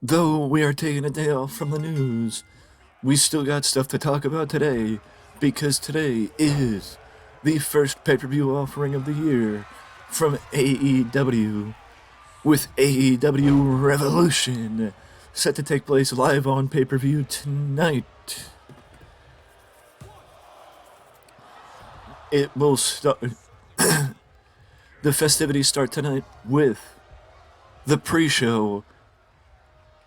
Though we are taking a day off from the news, we still got stuff to talk about today because today is the first pay-per-view offering of the year from AEW with AEW Revolution set to take place live on pay-per-view tonight. It will start. The festivities start tonight with the pre-show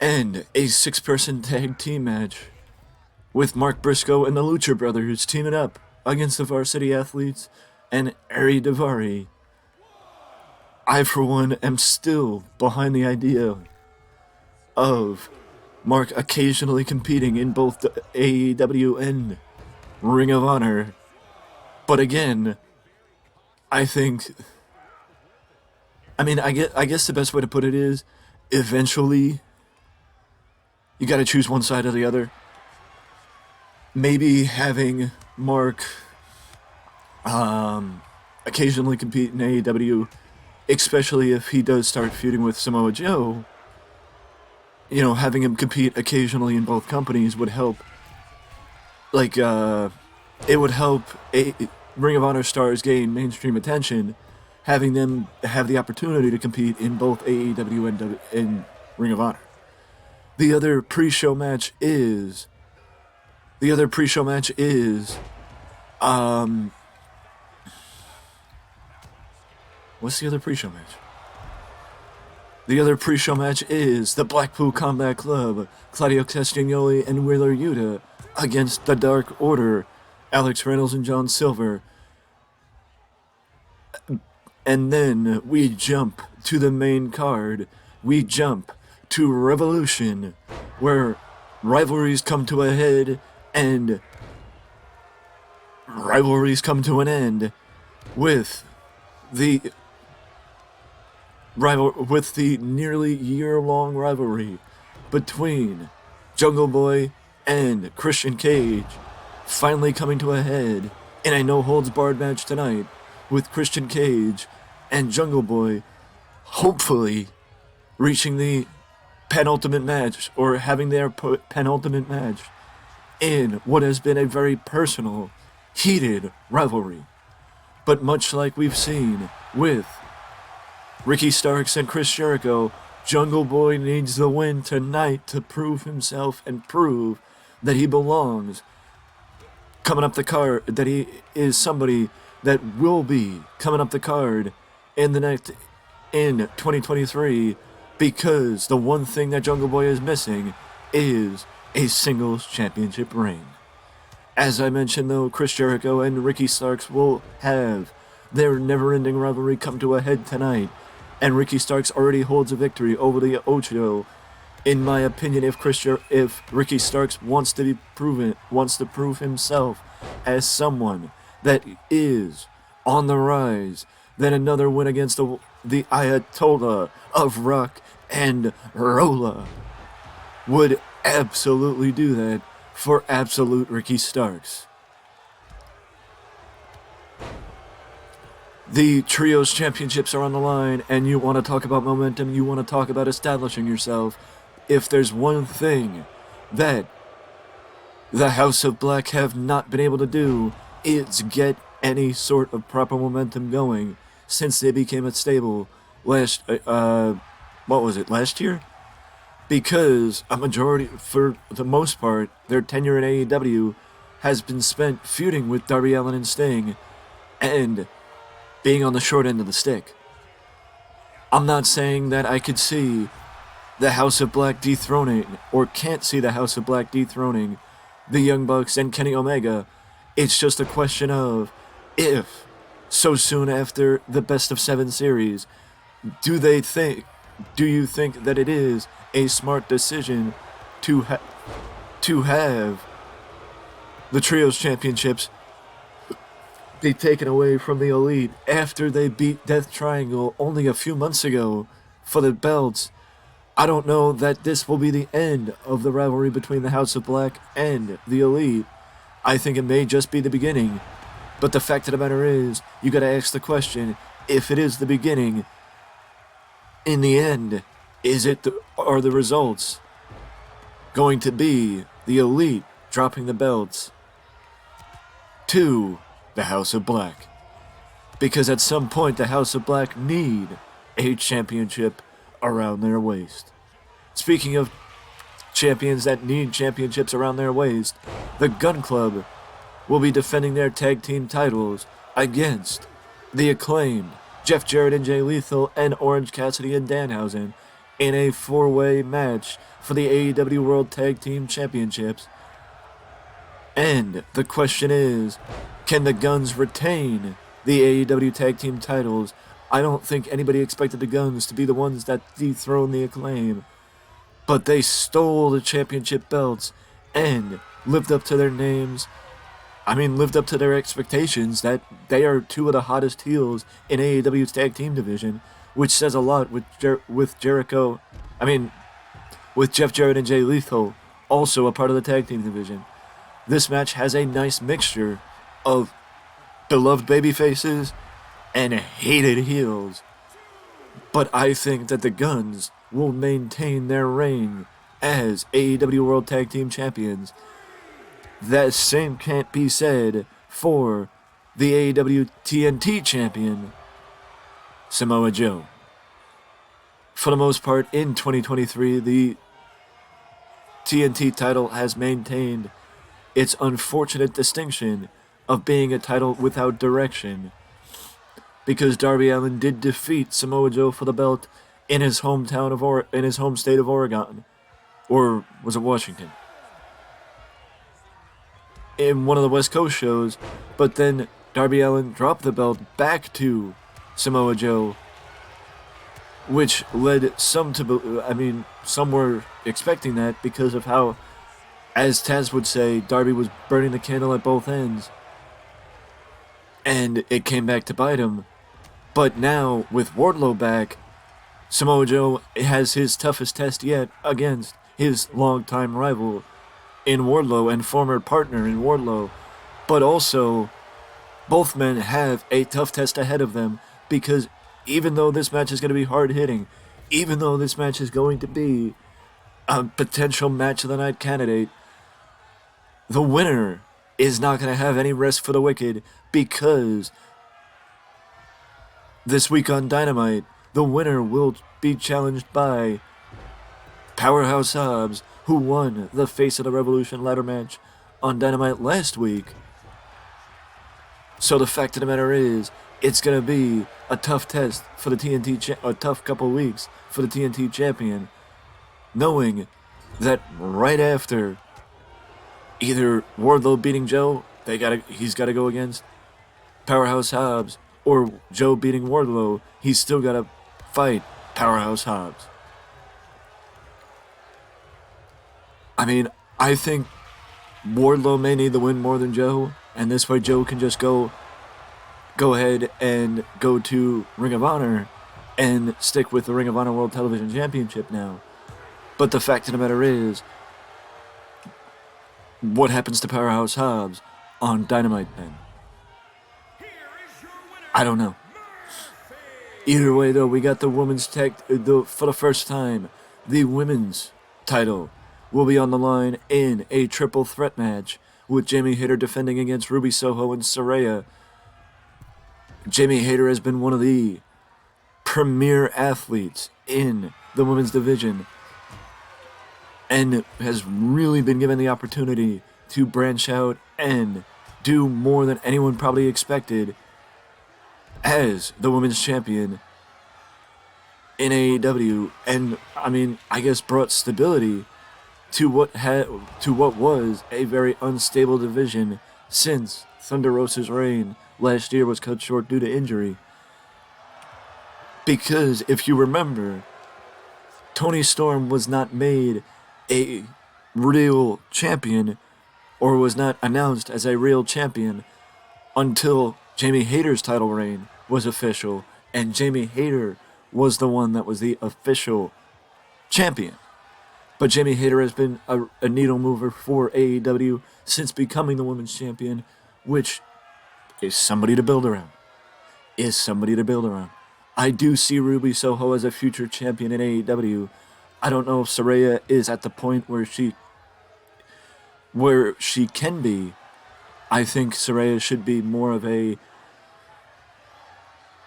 and a 6-person tag team match with Mark Briscoe and the Lucha Brothers teaming up against the Varsity Athletes and Ari Daivari. I, for one, am still behind the idea of Mark occasionally competing in both the AEW and Ring of Honor. But again, I think... I guess the best way to put it is, eventually, you gotta choose one side or the other. Maybe having Mark occasionally compete in AEW, especially if he does start feuding with Samoa Joe, having him compete occasionally in both companies would help. It would help Ring of Honor stars gain mainstream attention, having them have the opportunity to compete in both AEW and Ring of Honor. The other pre-show match is... What's the other pre-show match? The other pre-show match is the Blackpool Combat Club, Claudio Castagnoli and Wheeler Yuta against the Dark Order, Alex Reynolds and John Silver. And then we jump to the main card. We jump to Revolution, where rivalries come to a head and rivalries come to an end with the nearly year-long rivalry between Jungle Boy and Christian Cage finally coming to a head in a no-holds-barred match tonight, with Christian Cage and Jungle Boy hopefully reaching the penultimate match, or having their penultimate match in what has been a very personal, heated rivalry. But much like we've seen with Ricky Starks and Chris Jericho, Jungle Boy needs the win tonight to prove himself and prove that he belongs coming up the card, that he is somebody that will be coming up the card in 2023, because the one thing that Jungle Boy is missing is a singles championship reign. As I mentioned, though, Chris Jericho and Ricky Starks will have their never-ending rivalry come to a head tonight, and Ricky Starks already holds a victory over the Ocho. In my opinion, if Ricky Starks wants to prove himself as someone that is on the rise, then another win against the Ayatollah of Rock and Rolla would absolutely do that for absolute Ricky Starks. The Trios Championships are on the line, and you want to talk about momentum, you want to talk about establishing yourself. If there's one thing that the House of Black have not been able to do, it's get any sort of proper momentum going since they became a stable last year? Because a majority, for the most part, their tenure in AEW has been spent feuding with Darby Allin and Sting and being on the short end of the stick. I'm not saying that I could see the House of Black dethroning, or can't see the House of Black dethroning, the Young Bucks and Kenny Omega. It's just a question of if, so soon after the Best of 7 series, do you think that it is a smart decision to have the Trios Championships be taken away from the Elite after they beat Death Triangle only a few months ago for the belts? I don't know that this will be the end of the rivalry between the House of Black and the Elite. I think it may just be the beginning. But the fact of the matter is, you gotta ask the question, if it is the beginning, in the end, Are the results going to be the Elite dropping the belts to the House of Black? Because at some point, the House of Black need a championship around their waist. Speaking of champions that need championships around their waist, the Gun Club will be defending their tag team titles against the Acclaimed, Jeff Jarrett and Jay Lethal, and Orange Cassidy and Danhausen in a 4-way match for the AEW World Tag Team Championships. And the question is, can the Guns retain the AEW Tag Team titles? I don't think anybody expected the Guns to be the ones that dethroned the Acclaim, but they stole the championship belts and lived up to their names. Lived up to their expectations that they are two of the hottest heels in AEW's tag team division, which says a lot with Jericho. With Jeff Jarrett and Jay Lethal also a part of the tag team division. This match has a nice mixture of beloved babyfaces and hated heels. But I think that the Guns will maintain their reign as AEW World Tag Team Champions. That same can't be said for the AEW TNT Champion, Samoa Joe. For the most part, in 2023, the TNT title has maintained its unfortunate distinction of being a title without direction, because Darby Allin did defeat Samoa Joe for the belt in his home state of Oregon, or was it Washington? In one of the West Coast shows, but then Darby Allin dropped the belt back to Samoa Joe, which led some were expecting that because of how, as Taz would say, Darby was burning the candle at both ends, and it came back to bite him. But now, with Wardlow back, Samoa Joe has his toughest test yet against his longtime rival in Wardlow and former partner in Wardlow. But also, both men have a tough test ahead of them, because even though this match is going to be hard-hitting, even though this match is going to be a potential match of the night candidate, the winner is not going to have any rest for the wicked, because this week on Dynamite, the winner will be challenged by Powerhouse Hobbs, who won the Face of the Revolution ladder match on Dynamite last week. So the fact of the matter is, it's going to be a tough test for the a tough couple weeks for the TNT champion, knowing that right after either Wardlow beating Joe, he's got to go against Powerhouse Hobbs, or Joe beating Wardlow, he's still got to fight Powerhouse Hobbs. I think Wardlow may need the win more than Joe, and this way Joe can just go ahead and go to Ring of Honor and stick with the Ring of Honor World Television Championship now. But the fact of the matter is, what happens to Powerhouse Hobbs on Dynamite then? I don't know. Either way, though, we got the women's for the first time, the women's title will be on the line in a triple threat match, with Jamie Hayter defending against Ruby Soho and Saraya. Jamie Hayter has been one of the premier athletes in the women's division, and has really been given the opportunity to branch out and do more than anyone probably expected as the women's champion in AEW, and I guess brought stability to what was a very unstable division, since Thunder Rosa's reign last year was cut short due to injury. Because if you remember, Toni Storm was not made a real champion, or was not announced as a real champion, until Jamie Hayter's title reign was official, and Jamie Hayter was the one that was the official champion. But Jamie Hayter has been a needle mover for AEW since becoming the women's champion, which is somebody to build around. I do see Ruby Soho as a future champion in AEW. I don't know if Saraya is at the point where she can be. I think Saraya should be more of a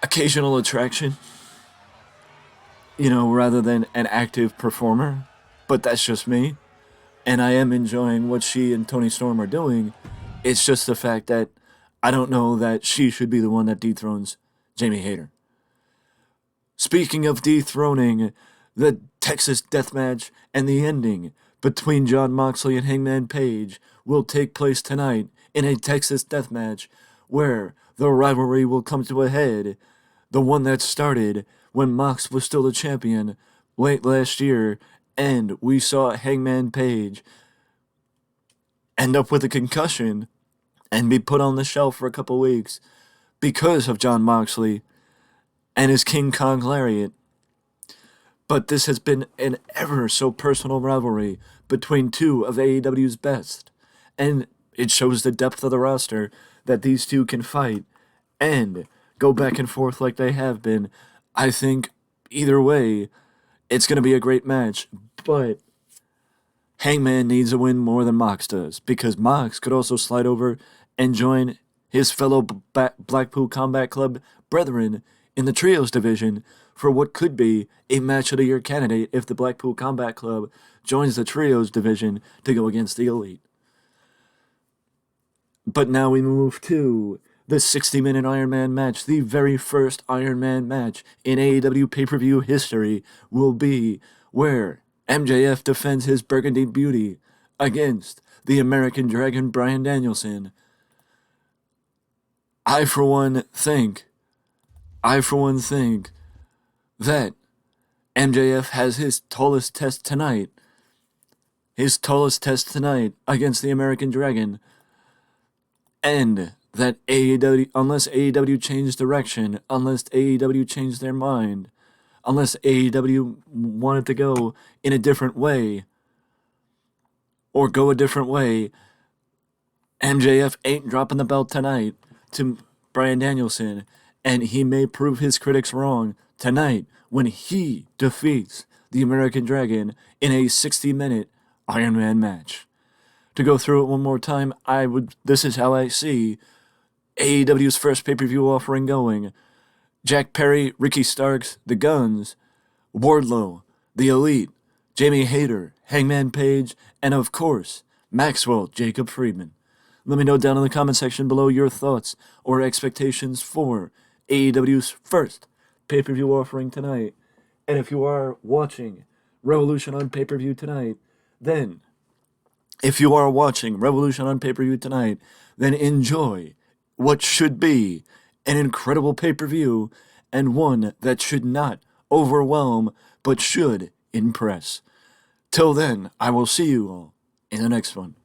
occasional attraction, rather than an active performer. But that's just me. And I am enjoying what she and Tony Storm are doing. It's just the fact that I don't know that she should be the one that dethrones Jamie Hayter. Speaking of dethroning, the Texas Death Match and the ending between Jon Moxley and Hangman Page will take place tonight in a Texas Death Match where the rivalry will come to a head. The one that started when Mox was still the champion late last year, and we saw Hangman Page end up with a concussion and be put on the shelf for a couple weeks because of Jon Moxley and his King Kong Lariat. But this has been an ever so personal rivalry between two of AEW's best, and it shows the depth of the roster that these two can fight and go back and forth like they have been. I think either way, it's going to be a great match, but Hangman needs a win more than Mox does, because Mox could also slide over and join his fellow Blackpool Combat Club brethren in the Trios division for what could be a Match of the Year candidate if the Blackpool Combat Club joins the Trios division to go against the Elite. But now we move to the 60-minute Iron Man match. The very first Iron Man match in AEW pay-per-view history will be where MJF defends his Burgundy Beauty against the American Dragon Bryan Danielson. I for one think that MJF has his tallest test tonight against the American Dragon, and that AEW, unless AEW changed direction, unless AEW changed their mind, unless AEW wanted to go in a different way, or go a different way, MJF ain't dropping the belt tonight to Bryan Danielson, and he may prove his critics wrong tonight when he defeats the American Dragon in a 60-minute Iron Man match. To go through it one more time, this is how I see AEW's first pay-per-view offering going. Jack Perry, Ricky Starks, The Guns, Wardlow, The Elite, Jamie Hayter, Hangman Page, and of course, Maxwell Jacob Friedman. Let me know down in the comment section below your thoughts or expectations for AEW's first pay-per-view offering tonight. And if you are watching Revolution on pay-per-view tonight, then enjoy what should be an incredible pay-per-view, and one that should not overwhelm but should impress. Till then, I will see you all in the next one.